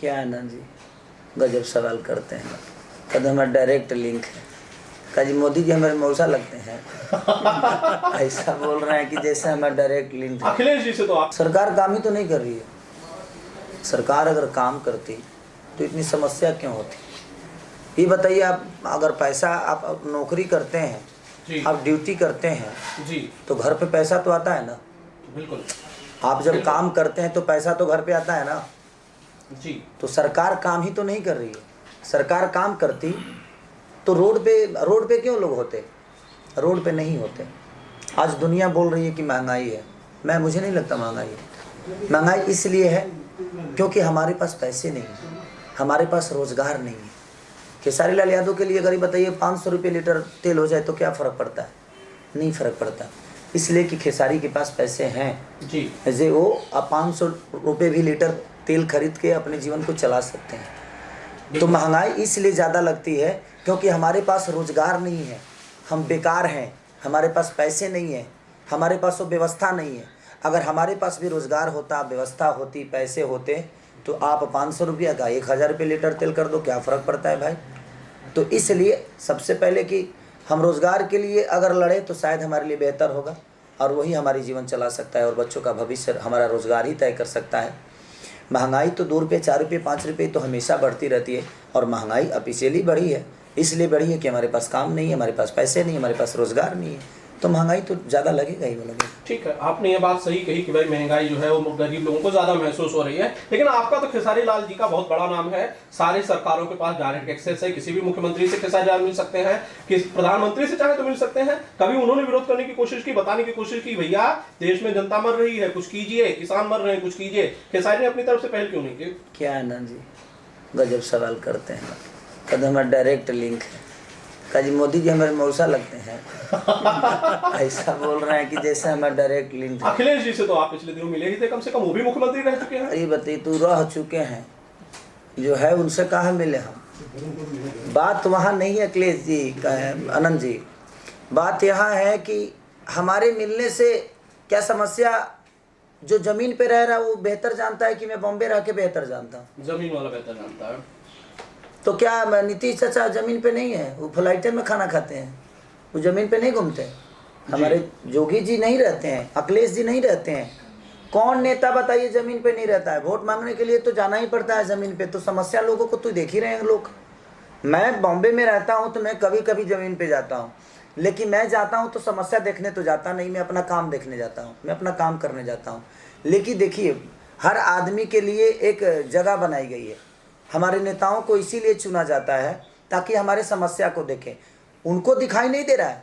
क्या आनंद जी गजब सवाल करते हैं। कद हमारा डायरेक्ट लिंक है। कहा जी मोदी जी हमारे मौसा लगते हैं। ऐसा बोल रहे हैं कि जैसे हमारा डायरेक्ट लिंक है। अखिलेश जी से तो आप सरकार काम ही तो नहीं कर रही है। सरकार अगर काम करती तो इतनी समस्या क्यों होती। ये बताइए, आप अगर पैसा आप नौकरी करते हैं जी, आप ड्यूटी करते हैं जी तो घर पे पैसा तो आता है ना। बिल्कुल आप जब बिल्कुल। काम करते हैं तो पैसा तो घर पे आता है ना। जी तो सरकार काम ही तो नहीं कर रही है। सरकार काम करती तो रोड पे क्यों लोग होते, रोड पे नहीं होते। आज दुनिया बोल रही है कि महंगाई है। मुझे नहीं लगता महंगाई है। महंगाई इसलिए है क्योंकि हमारे पास पैसे नहीं है, हमारे पास रोजगार नहीं है। खेसारी लाल यादव के लिए अगर ये बताइए 500 रुपये लीटर तेल हो जाए तो क्या फ़र्क पड़ता है, नहीं फ़र्क पड़ता। इसलिए कि खेसारी के पास पैसे हैं जी जे वो 500 रुपये भी लीटर तेल खरीद के अपने जीवन को चला सकते हैं। तो महंगाई इसलिए ज़्यादा लगती है क्योंकि हमारे पास रोज़गार नहीं है, हम बेकार हैं, हमारे पास पैसे नहीं है, हमारे पास वो व्यवस्था नहीं है। अगर हमारे पास भी रोज़गार होता, व्यवस्था होती, पैसे होते तो आप 500 रुपया का 1000 रुपये लीटर तेल कर दो, क्या फ़र्क पड़ता है भाई। तो इसलिए सबसे पहले कि हम रोज़गार के लिए अगर लड़े तो शायद हमारे लिए बेहतर होगा और वही हमारी जीवन चला सकता है और बच्चों का भविष्य हमारा रोज़गार ही तय कर सकता है। महंगाई तो 2 रुपये 4 रुपये 5 रुपये तो हमेशा बढ़ती रहती है और महंगाई ऑफिशियली बढ़ी है, इसलिए बढ़ी है कि हमारे पास काम नहीं है, हमारे पास पैसे नहीं, हमारे पास रोज़गार नहीं है, तो महंगाई तो ज़्यादा लगेगा ही लगेगा। ठीक है, आपने ये बात सही कही कि भाई महंगाई जो है वो गरीब लोगों को ज्यादा महसूस हो रही है। लेकिन आपका तो खेसारी लाल जी का बहुत बड़ा नाम है, सारी सरकारों के पास डायरेक्ट एक्सेस है, किसी भी मुख्यमंत्री से खेसारी लाल मिल सकते हैं, किस प्रधानमंत्री से चाहे तो मिल सकते हैं। कभी उन्होंने विरोध करने की कोशिश की, बताने की कोशिश की भैया देश में जनता मर रही है, कुछ कीजिए, किसान मर रहे हैं, कुछ कीजिए। खेसारी ने अपनी तरफ से पहल क्यों नहीं की? क्या आनंद जी गजब सवाल करते हैं। कद हमारा डायरेक्ट लिंक है। कहा जी मोदी जी हमारे मौसा लगते हैं। ऐसा बोल रहे हैं कि जैसे हमारा डायरेक्ट लिंक है। अखिलेश जी से तो आप पिछले दिनों मिले ही थे, कम से कम वो भी मुख्यमंत्री रह चुके हैं। अरे बताइए, तू रह चुके हैं जो है उनसे कहाँ मिले हम। बात वहाँ नहीं है अखिलेश जी, आनंद जी, बात यहाँ है कि हमारे मिलने से क्या समस्या, जो जमीन पे रह रहा है वो बेहतर जानता है कि मैं बॉम्बे रह के बेहतर जानता हूँ। जमीन वाला बेहतर जानता है। तो क्या नीतीश चाचा जमीन पे नहीं है, वो फ्लाइटे में खाना खाते हैं, वो जमीन पे नहीं घूमते। हमारे योगी जी नहीं रहते हैं, अखिलेश जी नहीं रहते हैं। कौन नेता बताइए जमीन पे नहीं रहता है। वोट मांगने के लिए तो जाना ही पड़ता है जमीन पे। तो समस्या लोगों को तो देख ही रहे हैं लोग। मैं बॉम्बे में रहता हूँ तो मैं कभी कभी जमीन पे जाता हूँ, लेकिन मैं जाता हूँ तो समस्या देखने तो जाता नहीं, मैं अपना काम देखने जाता हूँ, मैं अपना काम करने जाता हूँ। लेकिन देखिए, हर आदमी के लिए एक जगह बनाई गई है। हमारे नेताओं को इसीलिए चुना जाता है ताकि हमारे समस्या को देखें। उनको दिखाई नहीं दे रहा है,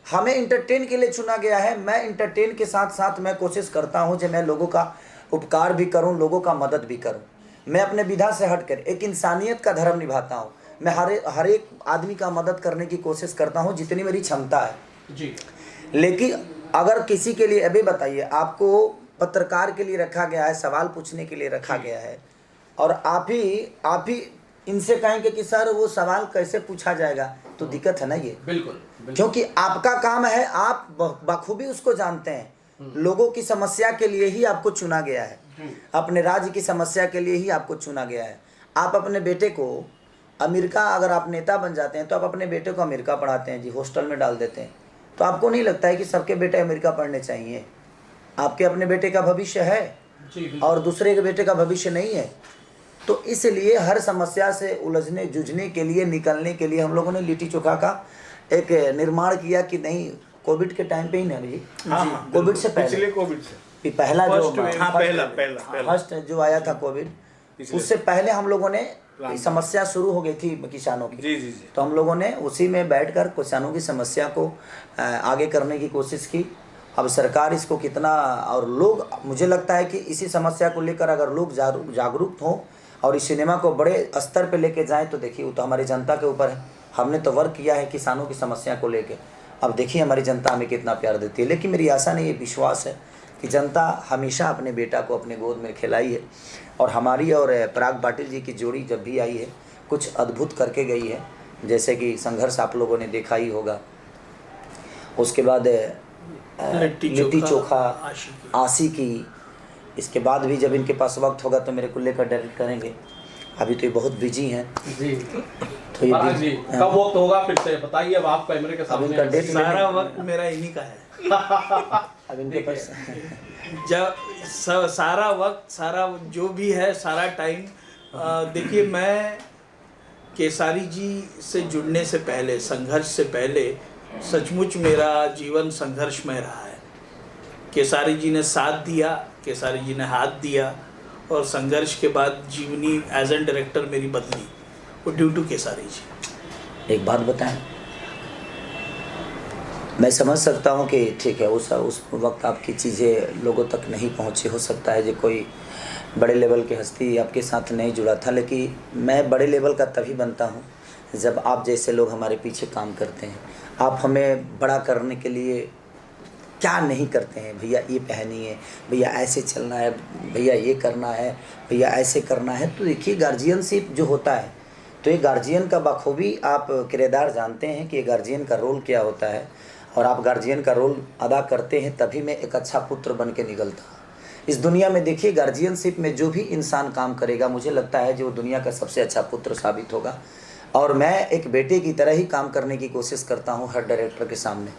हमें इंटरटेन के लिए चुना गया है। मैं इंटरटेन के साथ साथ मैं कोशिश करता हूं कि मैं लोगों का उपकार भी करूं, लोगों का मदद भी करूं। मैं अपने विधा से हटकर एक इंसानियत का धर्म निभाता हूं। मैं हर एक आदमी का मदद करने की कोशिश करता हूं जितनी मेरी क्षमता है जी। लेकिन अगर किसी के लिए, अभी बताइए, आपको पत्रकार के लिए रखा गया है, सवाल पूछने के लिए रखा गया है और आप ही इनसे कहेंगे कि सर वो सवाल कैसे पूछा जाएगा, तो दिक्कत है ना ये। बिल्कुल। क्योंकि आपका काम है, आप बखूबी उसको जानते हैं। लोगों की समस्या के लिए ही आपको चुना गया है, अपने राज्य की समस्या के लिए ही आपको चुना गया है। आप अपने बेटे को अमेरिका, अगर आप नेता बन जाते हैं तो आप अपने बेटे को अमेरिका पढ़ाते हैं जी, हॉस्टल में डाल देते हैं। तो आपको नहीं लगता है कि सबके बेटे अमेरिका पढ़ने चाहिए? आपके अपने बेटे का भविष्य है और दूसरे के बेटे का भविष्य नहीं है। तो इसलिए हर समस्या से उलझने जूझने के लिए, निकलने के लिए हम लोगों ने लिट्टी चोखा का एक निर्माण किया कि नहीं, कोविड के टाइम पे ही ना जी, कोविड से पहले, कोविड से पहला जो पहला जो आया था कोविड, उससे पहले हम लोगों ने समस्या शुरू हो गई थी किसानों की। जी। तो हम लोगों ने उसी में बैठकर किसानों की समस्या को आगे करने की कोशिश की। अब सरकार इसको कितना, और लोग, मुझे लगता है कि इसी समस्या को लेकर अगर लोग जागरूक हों और इस सिनेमा को बड़े स्तर पे लेके जाएं तो देखिए वो तो हमारी जनता के ऊपर है। हमने तो वर्क किया है किसानों की समस्या को लेके, अब देखिए हमारी जनता हमें कितना प्यार देती है। लेकिन मेरी आशा नहीं, ये विश्वास है कि जनता हमेशा अपने बेटा को अपने गोद में खिलाई है और हमारी और पराग पाटिल जी की जोड़ी जब भी आई है कुछ अद्भुत करके गई है। जैसे कि संघर्ष आप लोगों ने देखा ही होगा, उसके बाद लिट्टी चोखा, आशिकी, इसके बाद भी जब इनके पास वक्त होगा तो मेरे को लेकर डायरेक्ट करेंगे। अभी तो ये बहुत बिजी हैं जी तो ये महाराज जी हाँ। कब वक्त होगा फिर से बताइए, अब आप कैमरे के अब इनका सामने डेट सारा वक्त मेरा इन्हीं का है। अब इनके पास जब सारा वक्त, सारा जो भी है, सारा टाइम, देखिए मैं केसारी जी से जुड़ने से पहले, संघर्ष से पहले, सचमुच मेरा जीवन संघर्षमय रहा है। केसारी जी ने साथ दिया, केसारी जी ने हाथ दिया, और संघर्ष के बाद जीवनी एज एन डायरेक्टर मेरी बदली, वो ड्यू टू केसारी जी। एक बात बताएं, मैं समझ सकता हूँ कि ठीक है उस वक्त आपकी चीज़ें लोगों तक नहीं पहुँची, हो सकता है जो कोई बड़े लेवल की हस्ती आपके साथ नहीं जुड़ा था, लेकिन मैं बड़े लेवल का तभी बनता हूँ जब आप जैसे लोग हमारे पीछे काम करते हैं। आप हमें बड़ा करने के लिए क्या नहीं करते हैं, भैया ये पहनिए, भैया ऐसे चलना है, भैया ये करना है, भैया ऐसे करना है। तो देखिए गार्जियनशिप जो होता है, तो ये गार्जियन का बखूबी आप किरदार जानते हैं कि ये गार्जियन का रोल क्या होता है, और आप गार्जियन का रोल अदा करते हैं तभी मैं एक अच्छा पुत्र बन के निकलता हूँ इस दुनिया में। देखिए गार्जियनशिप में जो भी इंसान काम करेगा, मुझे लगता है जो दुनिया का सबसे अच्छा पुत्र साबित होगा, और मैं एक बेटे की तरह ही काम करने की कोशिश करता हूँ हर डायरेक्टर के सामने।